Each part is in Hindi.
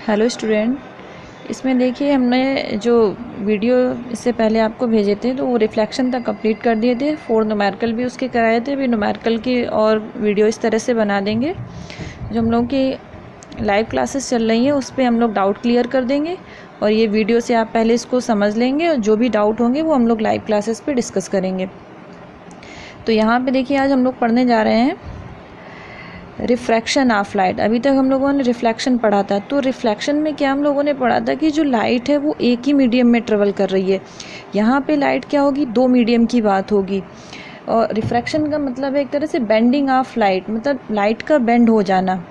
हेलो स्टूडेंट, इसमें देखिए हमने जो वीडियो इससे पहले आपको भेजे थे तो वो रिफ्लेक्शन तक कंप्लीट कर दिए थे। 4 न्यूमेरिकल भी उसके कराए थे। अभी न्यूमेरिकल की और वीडियो इस तरह से बना देंगे। जो हम लोग की लाइव क्लासेस चल रही हैं उस पर हम लोग डाउट क्लियर कर देंगे और ये वीडियो से आप पहले इसको समझ लेंगे और जो भी डाउट होंगे वो हम लोग लाइव क्लासेस पे डिस्कस करेंगे। तो यहाँ पे देखिए आज हम लोग पढ़ने जा रहे हैं रिफ्रैक्शन ऑफ लाइट। अभी तक हम लोगों ने रिफ्लेक्शन पढ़ा था। तो रिफ्लेक्शन में क्या हम लोगों ने पढ़ा था कि जो लाइट है वो एक ही मीडियम में ट्रेवल कर रही है। यहाँ पे लाइट क्या होगी, 2 मीडियम की बात होगी। और रिफ्रैक्शन का मतलब है एक तरह से बेंडिंग ऑफ लाइट, मतलब लाइट का बेंड हो जाना।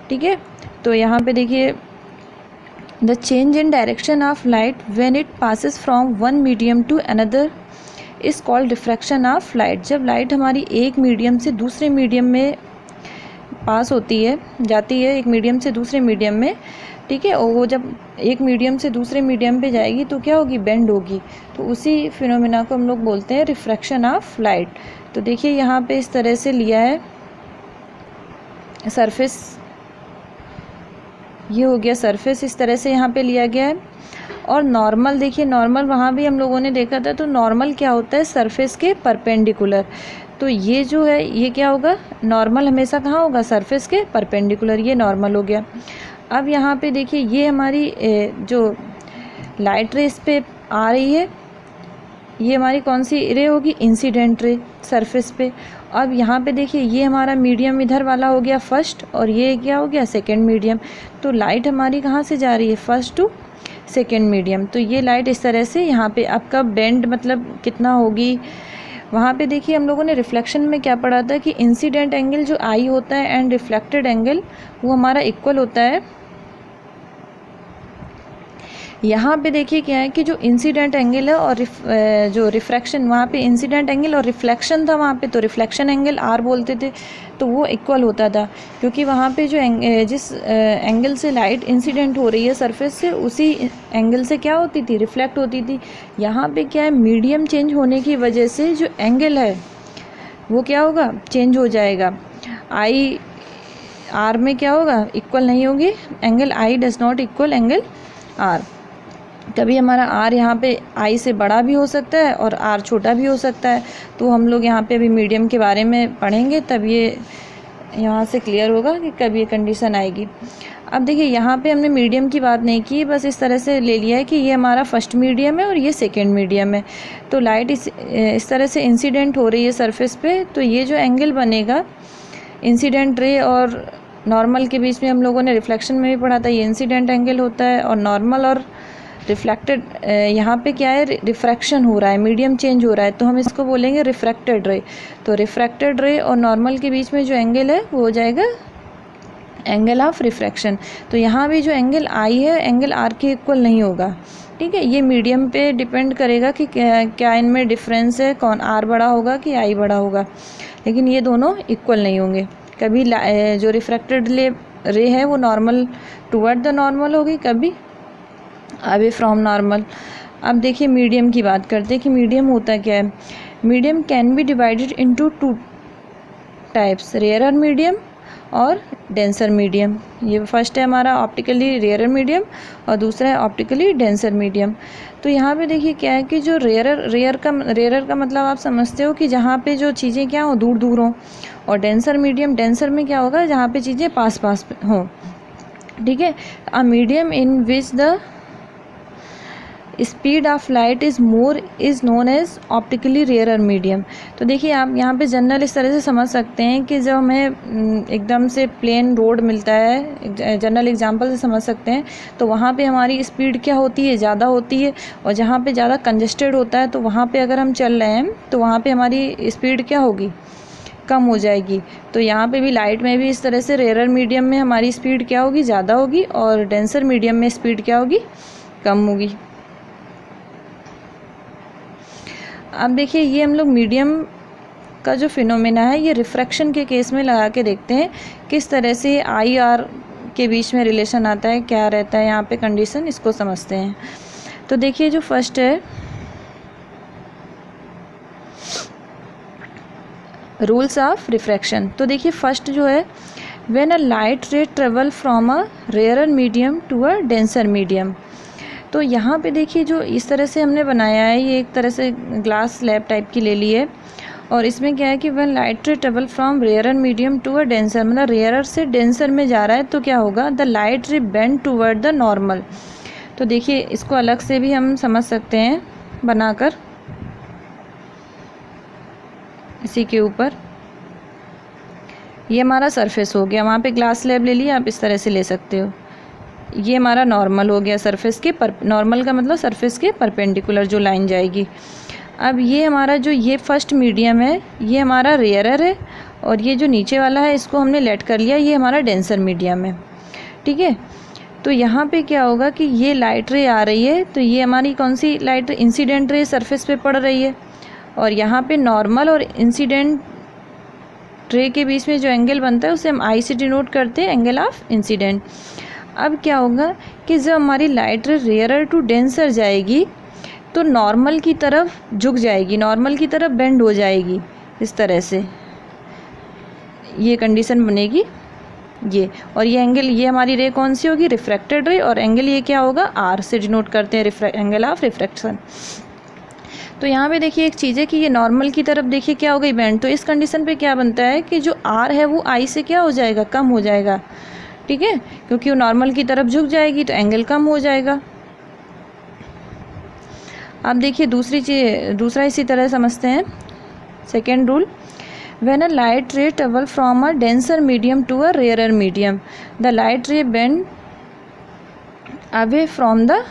ठीक है, तो यहाँ पे देखिए the change in direction of light when it passes from one medium to another is called refraction of light. जब लाइट हमारी एक मीडियम से दूसरे मीडियम में पास होती है, जाती है एक मीडियम से दूसरे मीडियम में, ठीक है, और वो जब एक मीडियम से दूसरे मीडियम पे जाएगी तो क्या होगी, बेंड होगी। तो उसी फिनोमेना को हम लोग बोलते हैं रिफ्रैक्शन ऑफ लाइट। तो देखिए यहाँ पे इस तरह से लिया है सरफेस, ये हो गया सरफेस, इस तरह से यहाँ पे लिया गया है। और नॉर्मल देखिए, नॉर्मल वहाँ भी हम लोगों ने देखा था। तो नॉर्मल क्या होता है, सरफेस के परपेंडिकुलर। तो ये जो है ये क्या होगा, नॉर्मल हमेशा कहाँ होगा, सरफेस के परपेंडिकुलर, ये नॉर्मल हो गया। अब यहाँ पे देखिए ये हमारी जो लाइट रे इस पे आ रही है, ये हमारी कौन सी रे होगी, इंसिडेंट रे सरफेस पे। अब यहाँ पे देखिए ये हमारा मीडियम इधर वाला हो गया फर्स्ट, और ये क्या हो गया, सेकेंड मीडियम। तो लाइट हमारी कहाँ से जा रही है, फर्स्ट टू सेकेंड मीडियम। तो ये लाइट इस तरह से यहाँ पे आपका बेंड मतलब कितना होगी। वहाँ पे देखिए हम लोगों ने रिफ्लेक्शन में क्या पढ़ा था कि इंसिडेंट एंगल जो आई होता है एंड रिफ्लेक्टेड एंगल वो हमारा इक्वल होता है। यहाँ पे देखिए क्या है कि जो इंसिडेंट एंगल है और जो रिफ्रैक्शन, वहाँ पे इंसिडेंट एंगल और रिफ्लेक्शन था वहाँ पे, तो रिफ्लेक्शन एंगल आर बोलते थे, तो वो इक्वल होता था। क्योंकि वहाँ पे जो जिस एंगल से लाइट इंसिडेंट हो रही है सरफेस से, उसी एंगल से क्या होती थी, रिफ्लेक्ट होती थी। यहाँ पे क्या है, मीडियम चेंज होने की वजह से जो एंगल है वो क्या होगा, चेंज हो जाएगा। आई आर में क्या होगा, इक्वल नहीं होगी। Angle i does not equal angle r. कभी हमारा आर यहाँ पे आई से बड़ा भी हो सकता है और आर छोटा भी हो सकता है। तो हम लोग यहाँ पे अभी मीडियम के बारे में पढ़ेंगे, तब ये यहाँ से क्लियर होगा कि कब ये कंडीशन आएगी। अब देखिए यहाँ पे हमने मीडियम की बात नहीं की, बस इस तरह से ले लिया है कि ये हमारा फर्स्ट मीडियम है और ये सेकेंड मीडियम है। तो लाइट इस तरह से इंसिडेंट हो रही है सरफेस पे, तो ये जो एंगल बनेगा इंसिडेंट रे और नॉर्मल के बीच में, हम लोगों ने रिफ्लेक्शन में भी पढ़ा था, ये इंसिडेंट एंगल होता है। और नॉर्मल और रिफ्लेक्टेड, यहाँ पे क्या है, रिफ्रैक्शन हो रहा है, मीडियम चेंज हो रहा है, तो हम इसको बोलेंगे रिफ्रैक्टेड रे। तो रिफ्रैक्टेड रे और नॉर्मल के बीच में जो एंगल है वो हो जाएगा एंगल ऑफ रिफ्रैक्शन। तो यहाँ भी जो एंगल आई है एंगल आर के इक्वल नहीं होगा। ठीक है, ये मीडियम पे डिपेंड करेगा कि क्या इनमें डिफरेंस है, कौन आर बड़ा होगा कि आई बड़ा होगा, लेकिन ये दोनों इक्वल नहीं होंगे। कभी जो रिफ्रैक्टेड रे है वो नॉर्मल टुवर्ड द नॉर्मल होगी, कभी अवे फ्रॉम नॉर्मल। अब देखिए मीडियम की बात करते हैं कि मीडियम होता क्या है। Medium can be divided into 2 types, rarer medium और डेंसर मीडियम। ये फर्स्ट है हमारा ऑप्टिकली रेयरर मीडियम और दूसरा है ऑप्टिकली डेंसर मीडियम। तो यहाँ पे देखिए क्या है कि जो रेयरर का मतलब आप समझते हो कि जहाँ पे जो चीज़ें क्या हो, दूर दूर हों। और डेंसर में क्या होगा, जहाँ पे चीज़ें पास पास हों। ठीक है, a medium in which the speed of light is more is known as optically rarer medium. तो देखिए आप यहाँ पे जनरल इस तरह से समझ सकते हैं कि जब हमें एकदम से प्लेन रोड मिलता है, जनरल एग्जांपल से समझ सकते हैं, तो वहाँ पे हमारी स्पीड क्या होती है, ज़्यादा होती है। और जहाँ पे ज़्यादा कंजेस्टेड होता है तो वहाँ पे अगर हम चल रहे हैं तो वहाँ पे हमारी स्पीड क्या होगी, कम हो जाएगी। तो यहाँ पे भी लाइट में भी इस तरह से रेयरर मीडियम में हमारी स्पीड क्या होगी, ज़्यादा होगी, और डेंसर मीडियम में स्पीड क्या होगी, कम होगी। अब देखिए ये हम लोग मीडियम का जो फिनोमेना है ये रिफ्रैक्शन के केस में लगा के देखते हैं किस तरह से आई आर के बीच में रिलेशन आता है, क्या रहता है यहाँ पे कंडीशन, इसको समझते हैं। तो देखिए जो फर्स्ट है रूल्स ऑफ रिफ्रैक्शन। तो देखिए फर्स्ट जो है when a light ray travel from a rarer medium to a denser medium. तो यहाँ पे देखिए जो इस तरह से हमने बनाया है, ये एक तरह से ग्लास स्लैब टाइप की ले ली है, और इसमें क्या है कि when light ray travel from rarer medium to a denser, मतलब रेयरर से डेंसर में जा रहा है, तो क्या होगा, the light ray bend toward the normal. तो देखिए इसको अलग से भी हम समझ सकते हैं बनाकर, इसी के ऊपर ये हमारा सरफेस हो गया, वहाँ पे ग्लास स्लैब ले लिया, आप इस तरह से ले सकते हो। ये हमारा नॉर्मल हो गया, सरफेस के नॉर्मल का मतलब सरफेस के परपेंडिकुलर जो लाइन जाएगी। अब ये हमारा जो ये फर्स्ट मीडियम है, ये हमारा रेयरर है, और ये जो नीचे वाला है इसको हमने लेट कर लिया, ये हमारा डेंसर मीडियम है। ठीक है, तो यहाँ पे क्या होगा कि ये लाइट रे आ रही है, तो ये हमारी कौन सी light ray, incident ray surface पे पड़ रही है, और यहाँ पे नॉर्मल और इंसिडेंट रे के बीच में जो एंगल बनता है उसे हम आई से डिनोट करते हैं, एंगल ऑफ इंसिडेंट। अब क्या होगा कि जब हमारी लाइट रे रेयरर टू डेंसर जाएगी तो नॉर्मल की तरफ झुक जाएगी, नॉर्मल की तरफ बेंड हो जाएगी, इस तरह से ये कंडीशन बनेगी ये। और ये एंगल, ये हमारी रे कौन सी होगी, रिफ्रैक्टेड रे, और एंगल ये क्या होगा, आर से डिनोट करते हैं, एंगल ऑफ रिफ्रैक्शन। तो यहाँ पे देखिए एक चीज़ है कि ये नॉर्मल की तरफ देखिए क्या हो गई, बेंड। तो इस कंडीशन पे क्या बनता है कि जो आर है वो आई से क्या हो जाएगा, कम हो जाएगा। ठीक है, क्योंकि वो नॉर्मल की तरफ झुक जाएगी तो एंगल कम हो जाएगा। अब देखिए दूसरा इसी तरह समझते हैं, second rule. When a light ray travel from a denser medium to a rarer medium, the light ray bend away from the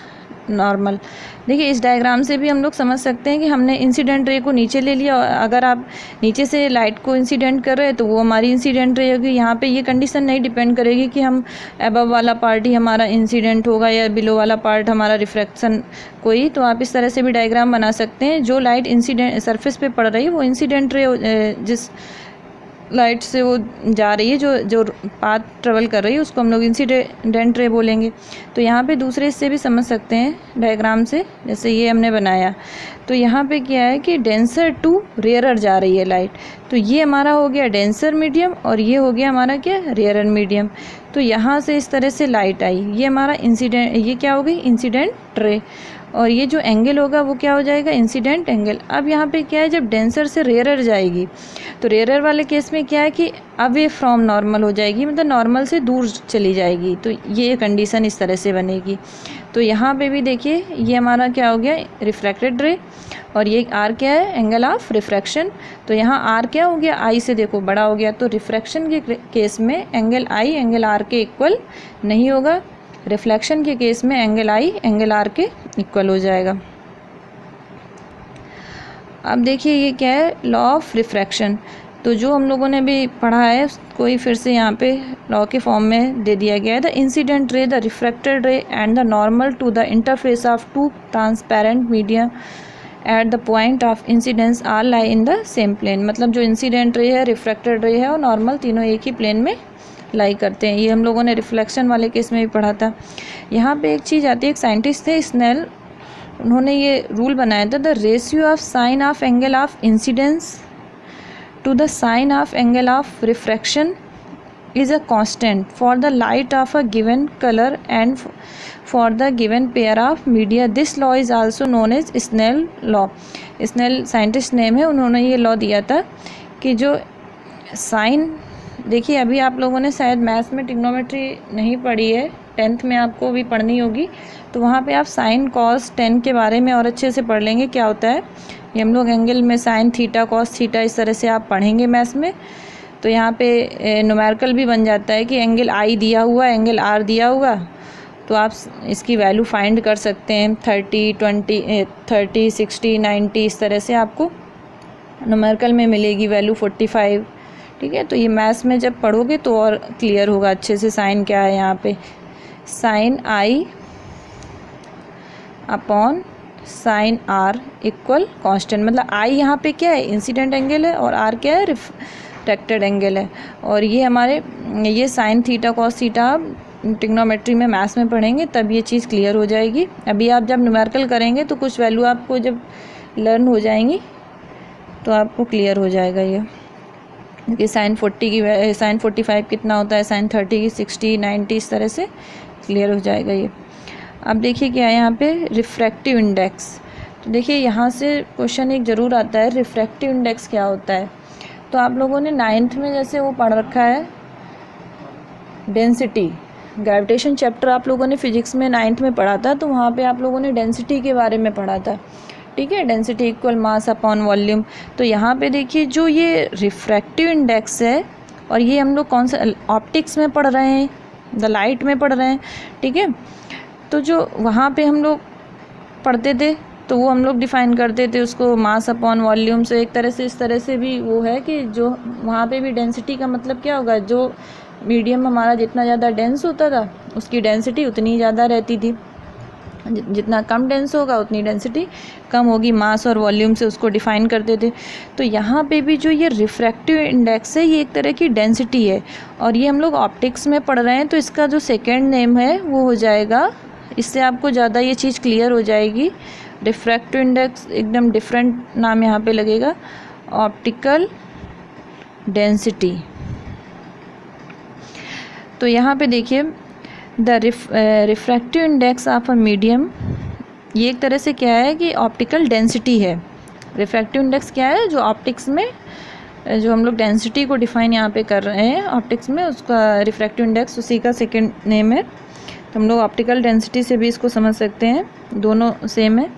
normal. देखिए इस डायग्राम से भी हम लोग समझ सकते हैं कि हमने इंसिडेंट रे को नीचे ले लिया, और अगर आप नीचे से लाइट को इंसिडेंट कर रहे हैं तो वो हमारी इंसिडेंट रे होगी। यहाँ पे ये कंडीशन नहीं डिपेंड करेगी कि हम अबव वाला पार्ट ही हमारा इंसिडेंट होगा या बिलो वाला पार्ट हमारा रिफ्रैक्शन कोई। तो आप इस तरह से भी डायग्राम बना सकते हैं, जो लाइट इंसिडेंट सरफेस पे पड़ रही है वो इंसिडेंट रे, जिस लाइट से वो जा रही है, जो पाथ ट्रेवल कर रही है, उसको हम लोग इंसिडेंट रे बोलेंगे। तो यहाँ पे दूसरे इससे भी समझ सकते हैं डायग्राम से, जैसे ये हमने बनाया। तो यहाँ पे क्या है कि डेंसर टू रेयरर जा रही है लाइट, तो ये हमारा हो गया डेंसर मीडियम, और ये हो गया हमारा क्या, रेयरर मीडियम। तो यहाँ से इस तरह से लाइट आई, ये हमारा इंसिडेंट, ये क्या हो गई, इंसिडेंट रे, और ये जो एंगल होगा वो क्या हो जाएगा, इंसिडेंट एंगल। अब यहाँ पे क्या है, जब डेंसर से रेयरर जाएगी तो रेयरर वाले केस में क्या है कि अवे फ्रॉम नॉर्मल हो जाएगी, मतलब नॉर्मल से दूर चली जाएगी। तो ये कंडीशन इस तरह से बनेगी। तो यहाँ पे भी देखिए ये हमारा क्या हो गया, रिफ्रैक्टेड रे, और ये आर क्या है, एंगल ऑफ रिफ्रैक्शन। तो यहाँ आर क्या हो गया, आई से देखो बड़ा हो गया। तो रिफ्रैक्शन के केस में एंगल आई एंगल आर के इक्वल नहीं होगा, रिफ्लेक्शन के केस में एंगल आई एंगल आर के इक्वल हो जाएगा। अब देखिए ये क्या है, लॉ ऑफ रिफ्रैक्शन। तो जो हम लोगों ने भी पढ़ा है उसको ही फिर से यहाँ पे लॉ के फॉर्म में दे दिया गया है। The incident ray, the refracted ray and the normal to the interface of two transparent medium at the point of incidence are lie in the same plane. मतलब जो इंसिडेंट रे है, रिफ्रैक्टेड रे है और नॉर्मल, तीनों एक ही प्लेन में लाई करते हैं। ये हम लोगों ने रिफ्लेक्शन वाले केस में भी पढ़ा था। यहाँ पे एक चीज़ आती है, एक साइंटिस्ट थे स्नेल, उन्होंने ये रूल बनाया था, the ratio of sine of angle of incidence to the sine of angle of refraction is a constant for the light of a given color and for the given pair of media. This law is also known as Snell law. Snell scientist name है, उन्होंने ये लॉ दिया था कि जो साइन, देखिए अभी आप लोगों ने शायद मैथ्स में ट्रिग्नोमेट्री नहीं पढ़ी है, 10th में आपको भी पढ़नी होगी, तो वहाँ पे आप साइन कॉस टेन के बारे में और अच्छे से पढ़ लेंगे क्या होता है। ये हम लोग एंगल में साइन थीटा कॉस थीटा इस तरह से आप पढ़ेंगे मैथ्स में। तो यहाँ पे न्यूमेरिकल भी बन जाता है कि एंगल आई दिया हुआ, एंगल आर दिया हुआ, तो आप इसकी वैल्यू फाइंड कर सकते हैं। 30 60 90 इस तरह से आपको न्यूमेरिकल में मिलेगी वैल्यू 45। ठीक है, तो ये मैथ्स में जब पढ़ोगे तो और क्लियर होगा अच्छे से। साइन क्या है यहाँ पे, sine i upon sine r equal constant. मतलब आई यहाँ पे क्या है, इंसिडेंट एंगल है, और आर क्या है, रिफ्रैक्टेड एंगल है। और ये हमारे ये sine theta cos theta trigonometry में मैथ्स में पढ़ेंगे तब ये चीज़ क्लियर हो जाएगी। अभी आप जब न्यूमेरिकल करेंगे तो कुछ वैल्यू आपको जब लर्न हो जाएंगी तो आपको क्लियर हो जाएगा ये। कि साइन 40 की साइन 45 कितना होता है, साइन 30 की 60 90, इस तरह से क्लियर हो जाएगा ये। अब देखिए क्या है यहाँ पे रिफ्रैक्टिव इंडेक्स। तो देखिए यहाँ से क्वेश्चन एक ज़रूर आता है, रिफ्रैक्टिव इंडेक्स क्या होता है। तो आप लोगों ने 9th में जैसे वो पढ़ रखा है डेंसिटी, ग्रेविटेशन चैप्टर आप लोगों ने फिजिक्स में 9th में पढ़ा था, तो वहाँ पे आप लोगों ने डेंसिटी के बारे में पढ़ा था, ठीक है, density equal mass upon volume. तो यहाँ पे देखिए जो ये रिफ्रैक्टिव इंडेक्स है, और ये हम लोग कौन सा ऑप्टिक्स में पढ़ रहे हैं, द लाइट में पढ़ रहे हैं, ठीक है। तो जो वहाँ पे हम लोग पढ़ते थे तो वो हम लोग डिफ़ाइन करते थे उसको मास अपॉन वॉल्यूम से। एक तरह से इस तरह से भी वो है कि जो वहाँ पे भी डेंसिटी का मतलब क्या होगा, जो मीडियम हमारा जितना ज़्यादा डेंस होता था उसकी डेंसिटी उतनी ज़्यादा रहती थी, जितना कम डेंस होगा उतनी डेंसिटी कम होगी, मास और वॉल्यूम से उसको डिफ़ाइन करते थे। तो यहाँ पे भी जो ये रिफ्रैक्टिव इंडेक्स है ये एक तरह की डेंसिटी है, और ये हम लोग ऑप्टिक्स में पढ़ रहे हैं, तो इसका जो सेकेंड नेम है वो हो जाएगा, इससे आपको ज़्यादा ये चीज़ क्लियर हो जाएगी। रिफ्रैक्टिव इंडेक्स एकदम डिफरेंट नाम यहाँ पे लगेगा, ऑप्टिकल डेंसिटी। तो यहाँ पे देखिए the refractive index of a medium, ये एक तरह से क्या है कि ऑप्टिकल डेंसिटी है। रिफ्रैक्टिव इंडेक्स क्या है, जो ऑप्टिक्स में जो हम लोग डेंसिटी को डिफाइन यहाँ पे कर रहे हैं ऑप्टिक्स में, उसका रिफ्रैक्टिव इंडेक्स उसी का सेकेंड नेम है। तो हम लोग ऑप्टिकल डेंसिटी से भी इसको समझ सकते हैं, दोनों सेम है।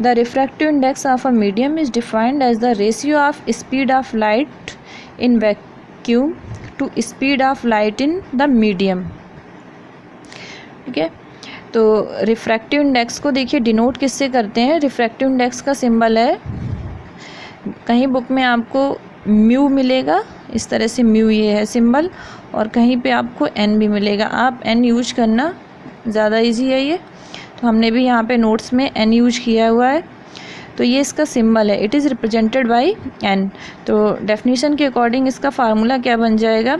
The refractive index of a medium is defined as the ratio of speed of light in vacuum to speed of light in the medium, ठीक है। तो रिफ्रैक्टिव इंडेक्स को देखिए डिनोट किससे करते हैं, रिफ्रैक्टिव इंडेक्स का सिंबल है, कहीं बुक में आपको म्यू मिलेगा, इस तरह से म्यू ये है सिंबल, और कहीं पे आपको एन भी मिलेगा। आप एन यूज करना, ज़्यादा इजी है ये, तो हमने भी यहाँ पे नोट्स में एन यूज किया हुआ है। तो ये इसका सिंबल है, it is represented by N. तो डेफिनेशन के अकॉर्डिंग इसका फार्मूला क्या बन जाएगा,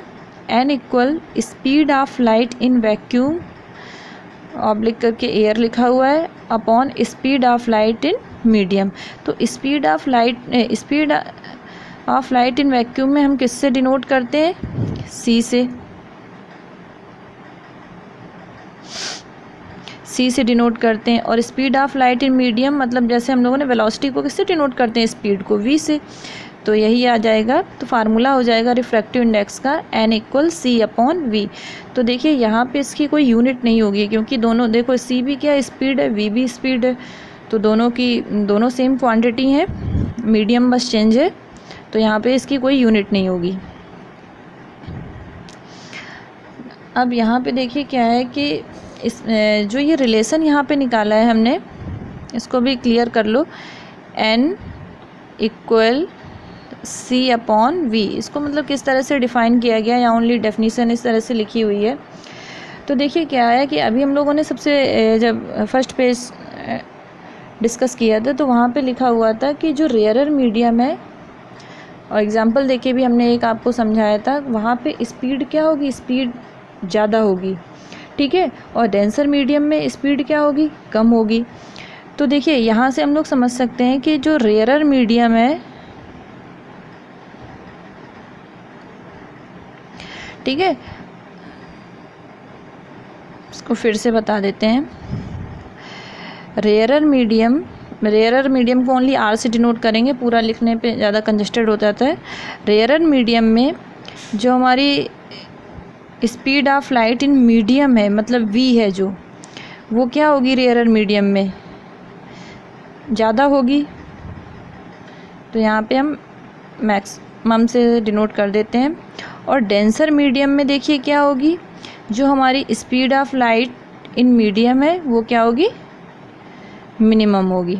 N equal speed of light in vacuum oblique करके एयर लिखा हुआ है upon speed of light in medium. तो speed of light in vacuum में हम किससे डिनोट करते हैं, सी से डिनोट करते हैं, और speed of light in medium मतलब जैसे हम लोगों ने वेलोसिटी को किससे डिनोट करते हैं, स्पीड को वी से। तो यही आ जाएगा, तो फार्मूला हो जाएगा रिफ्रैक्टिव इंडेक्स का एन इक्वल सी अपॉन वी। तो देखिए यहाँ पे इसकी कोई यूनिट नहीं होगी, क्योंकि दोनों देखो सी भी क्या स्पीड है, वी भी स्पीड है, तो दोनों सेम क्वांटिटी हैं, मीडियम बस चेंज है, तो यहाँ पे इसकी कोई यूनिट नहीं होगी। अब यहाँ पे देखिए क्या है कि इस जो ये रिलेशन यहाँ पे निकाला है हमने, इसको भी क्लियर कर लो, एन इक्वल सी अपॉन वी, इसको मतलब किस तरह से डिफ़ाइन किया गया, या ओनली डेफिनीशन इस तरह से लिखी हुई है। तो देखिए क्या है कि अभी हम लोगों ने सबसे जब फर्स्ट पेज डिस्कस किया था तो वहाँ पे लिखा हुआ था कि जो रेयरर मीडियम है, और एग्जांपल देके भी हमने एक आपको समझाया था, वहाँ पे स्पीड क्या होगी, स्पीड ज़्यादा होगी, ठीक है, और डेंसर मीडियम में स्पीड क्या होगी, कम होगी। तो देखिए यहाँ से हम लोग समझ सकते हैं कि जो रेयरर मीडियम है, ठीक है, इसको फिर से बता देते हैं, रेयरर मीडियम को ओनली आर से डिनोट करेंगे, पूरा लिखने पे ज़्यादा कंजस्टेड हो जाता है। रेयरर मीडियम में जो हमारी speed of light in medium है, मतलब वी है जो, वो क्या होगी रेयरर मीडियम में, ज़्यादा होगी। तो यहाँ पे हम मैक्सिमम से डिनोट कर देते हैं। और डेंसर मीडियम में देखिए क्या होगी, जो हमारी speed of light in medium है वो क्या होगी, मिनिमम होगी,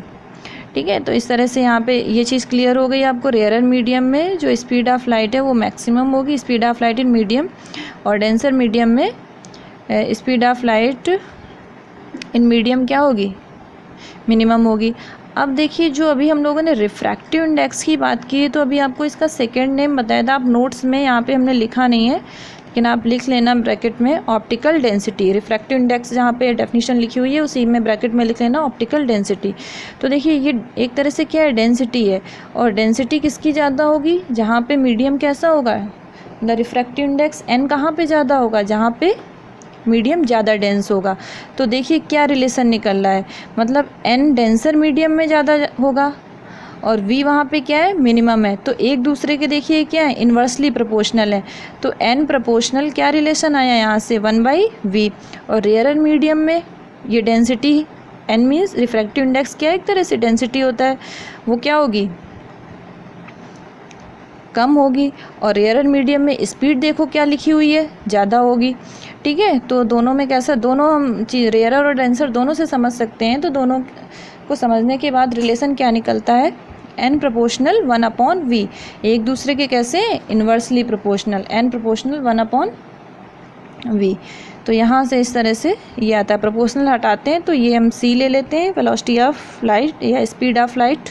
ठीक है। तो इस तरह से यहाँ पे ये चीज़ क्लियर हो गई आपको, रेयरर मीडियम में जो स्पीड ऑफ लाइट है वो मैक्सिमम होगी, speed of light in medium, और डेंसर मीडियम में speed of light in medium क्या होगी, मिनिमम होगी। अब देखिए जो अभी हम लोगों ने रिफ्रैक्टिव इंडेक्स की बात की है, तो अभी आपको इसका सेकेंड नेम बताया था, आप नोट्स में यहाँ पे हमने लिखा नहीं है, लेकिन आप लिख लेना ब्रैकेट में ऑप्टिकल डेंसिटी, रिफ्रैक्टिव इंडेक्स जहाँ पे डेफिनेशन लिखी हुई है उसी में ब्रैकेट में लिख लेना ऑप्टिकल डेंसिटी। तो देखिए ये एक तरह से क्या है, डेंसिटी है, और डेंसिटी किसकी ज़्यादा होगी, जहाँ पे मीडियम कैसा होगा, द रिफ्रैक्टिव इंडेक्स n कहाँ पे ज़्यादा होगा, जहाँ पे मीडियम ज़्यादा डेंस होगा। तो देखिए क्या रिलेशन निकल रहा है, मतलब n डेंसर मीडियम में ज़्यादा होगा और v वहाँ पे क्या है, मिनिमम है। तो एक दूसरे के देखिए क्या है, इन्वर्सली प्रोपोर्शनल है। तो n प्रोपोर्शनल क्या रिलेशन आया यहाँ से, 1/v, और रेयर मीडियम में ये density n means refractive index क्या है, एक तरह से डेंसिटी होता है, वो क्या होगी, कम होगी, और रेयर मीडियम में स्पीड देखो क्या लिखी हुई है, ज़्यादा होगी। ठीक है, तो दोनों में कैसा, दोनों हम चीज़ रेयर और डेंसर दोनों से समझ सकते हैं। तो दोनों को समझने के बाद रिलेशन क्या निकलता है, n प्रोपोर्शनल 1/v, एक दूसरे के कैसे, inversely proportional, n proportional 1/v। तो यहाँ से इस तरह से ये आता है, प्रोपोर्शनल हटाते हैं तो ये हम c ले लेते हैं, वेलोसिटी ऑफ लाइट या स्पीड ऑफ लाइट।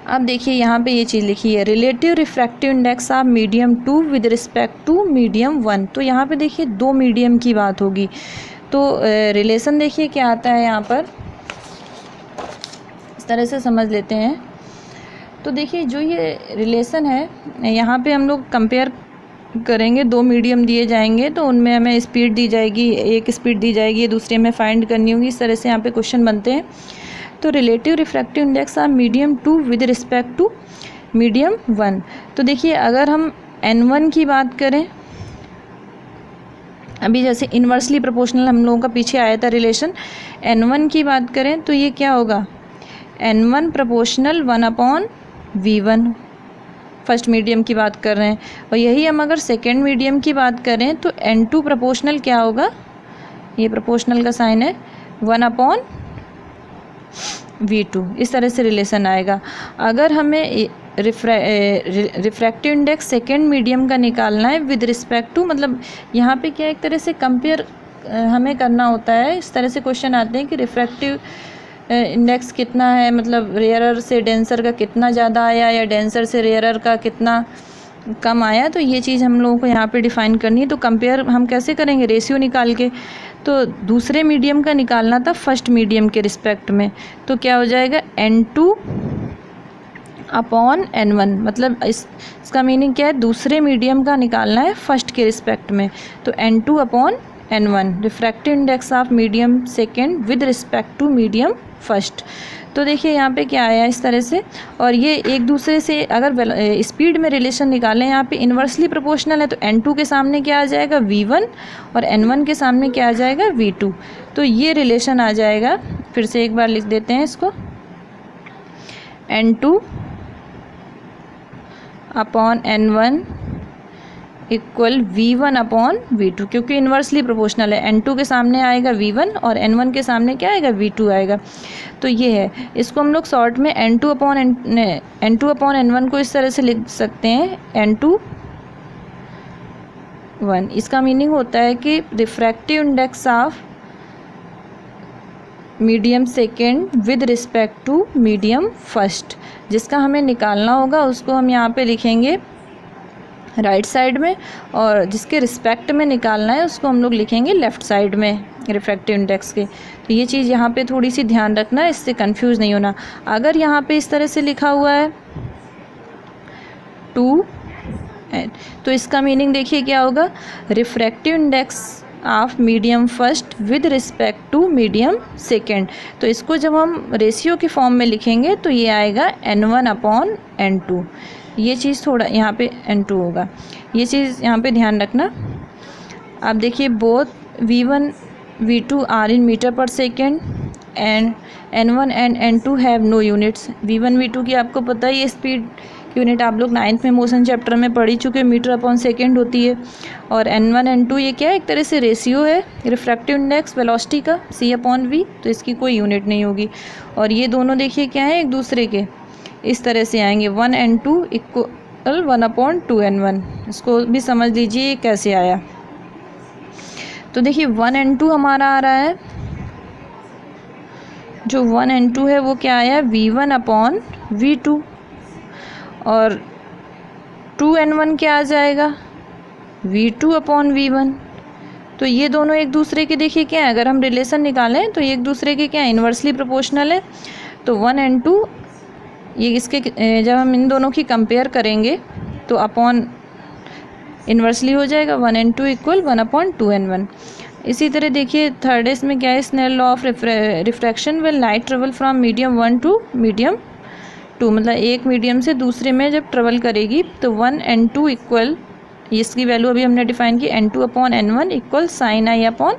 अब देखिए यहाँ पे ये चीज़ लिखी है, relative refractive index of medium 2 with respect to medium 1। तो यहाँ पे देखिए दो मीडियम की बात होगी। तो रिलेशन देखिए क्या आता है यहाँ पर, इस तरह से समझ लेते हैं। तो देखिए जो ये रिलेशन है, यहाँ पे हम लोग कंपेयर करेंगे, दो मीडियम दिए जाएंगे तो उनमें हमें स्पीड दी जाएगी, एक स्पीड दी जाएगी, दूसरी हमें फाइंड करनी होगी। इस तरह से यहाँ पे क्वेश्चन बनते हैं। तो relative refractive index of medium 2 with respect to medium 1। तो देखिए अगर हम n1 की बात करें, अभी जैसे इन्वर्सली प्रोपोर्शनल हम लोगों का पीछे आया था रिलेशन, n1 की बात करें तो ये क्या होगा, n1 proportional 1/v1, first medium की बात कर रहे हैं। और यही हम अगर सेकेंड मीडियम की बात करें तो n2 प्रोपोर्शनल क्या होगा, ये प्रोपोर्शनल का साइन है, 1/v2। इस तरह से रिलेशन आएगा। अगर हमें रिफ्रैक्टिव इंडेक्स सेकेंड मीडियम का निकालना है विद रिस्पेक्ट टू, मतलब यहाँ पे क्या एक तरह से कंपेयर हमें करना होता है। इस तरह से क्वेश्चन आते हैं कि रिफ्रैक्टिव इंडेक्स कितना है, मतलब रेयरर से डेंसर का कितना ज़्यादा आया या डेंसर से रेयरर का कितना कम आया। तो ये चीज़ हम लोगों को यहाँ पे डिफ़ाइन करनी है। तो कंपेयर हम कैसे करेंगे, रेशियो निकाल के। तो दूसरे मीडियम का निकालना था फर्स्ट मीडियम के रिस्पेक्ट में, तो क्या हो जाएगा, n2/n1, मतलब इसका मीनिंग क्या है, दूसरे मीडियम का निकालना है फर्स्ट के रिस्पेक्ट में। तो n2/n1 refractive index of medium second with respect to medium first. तो देखिए यहाँ पे क्या आया इस तरह से, और ये एक दूसरे से अगर स्पीड में रिलेशन निकालें, यहाँ पे इन्वर्सली प्रोपोर्शनल है तो n2 के सामने क्या आ जाएगा, v1, और n1 के सामने क्या आ जाएगा, v2। तो ये रिलेशन आ जाएगा। फिर से एक बार लिख देते हैं इसको, n2/n1 इक्वल v1/v2, क्योंकि इन्वर्सली प्रोपोर्शनल है। n2 के सामने आएगा v1 और n1 के सामने क्या आएगा, v2 आएगा। तो ये है, इसको हम लोग शॉर्ट में n2/n1 को इस तरह से लिख सकते हैं, n2/1। इसका मीनिंग होता है कि refractive index of medium second with respect to medium first, जिसका हमें निकालना होगा उसको हम यहाँ पे लिखेंगे राइट साइड में, और जिसके रिस्पेक्ट में निकालना है उसको हम लोग लिखेंगे लेफ़्ट साइड में रिफ्रैक्टिव इंडेक्स के। तो ये चीज़ यहाँ पे थोड़ी सी ध्यान रखना, इससे कंफ्यूज नहीं होना। अगर यहाँ पे इस तरह से लिखा हुआ है 2, तो इसका मीनिंग देखिए क्या होगा, refractive index of medium first with respect to medium second. तो इसको जब हम रेशियो के फॉर्म में लिखेंगे तो ये आएगा n1/n2। ये चीज़ थोड़ा यहाँ पे n2 होगा, ये चीज़ यहाँ पे ध्यान रखना। अब देखिए both v1 v2 are in metre per second and n1 and n2 have no units. v1 v2 की आपको पता ही है स्पीड यूनिट, आप लोग 9th में मोशन चैप्टर में पढ़ ही चुके, मीटर/सेकेंड होती है। और n1 n2 ये क्या है, एक तरह से रेशियो है रिफ्रैक्टिव इंडेक्स वेलोसिटी का, c/v, तो इसकी कोई यूनिट नहीं होगी। और ये दोनों देखिए क्या है, एक दूसरे के इस तरह से आएंगे, 1n2 इक्वल 1/2n1। इसको भी समझ लीजिए कैसे आया। तो देखिए 1n2 हमारा आ रहा है, जो 1n2 है वो क्या आया, v1/v2, और 2n1 क्या आ जाएगा, V2 अपॉन V1। तो ये दोनों एक दूसरे के देखिए क्या है, अगर हम रिलेशन निकालें तो ये एक दूसरे के क्या है, इन्वर्सली प्रोपोर्शनल है। तो 1 and 2 ये इसके जब हम इन दोनों की कंपेयर करेंगे तो अपॉन इन्वर्सली हो जाएगा, 1 and 2 इक्वल 1/2n1। इसी तरह देखिए थर्ड इसमें क्या है, Snell law of refraction when light travel from medium 1 to medium 2, मतलब एक मीडियम से दूसरे में जब ट्रेवल करेगी तो 1 and 2 इक्वल, इसकी वैल्यू अभी हमने डिफाइन की n2 upon n1 equal sine i upon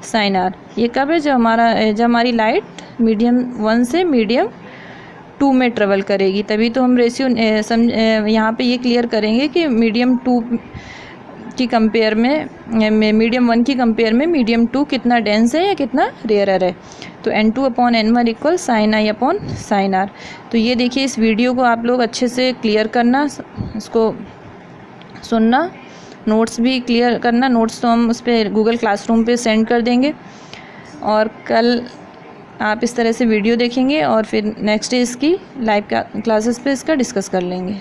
sine r. ये कब है, जब हमारी लाइट मीडियम 1 से मीडियम 2 में ट्रेवल करेगी, तभी तो हम रेशियो यहाँ पे ये क्लियर करेंगे कि मीडियम 2 की कंपेयर में, मीडियम 1 की कंपेयर में मीडियम 2 कितना डेंस है या कितना रेयरर है। तो n2 upon n1 equal sine i upon sine r. तो ये देखिए इस वीडियो को आप लोग अच्छे से क्लियर करना, इसको सुनना, नोट्स भी क्लियर करना। नोट्स तो हम उस पर गूगल क्लासरूम पे सेंड कर देंगे, और कल आप इस तरह से वीडियो देखेंगे और फिर नेक्स्ट डे इसकी लाइव क्लासेस पे इसका डिस्कस कर लेंगे।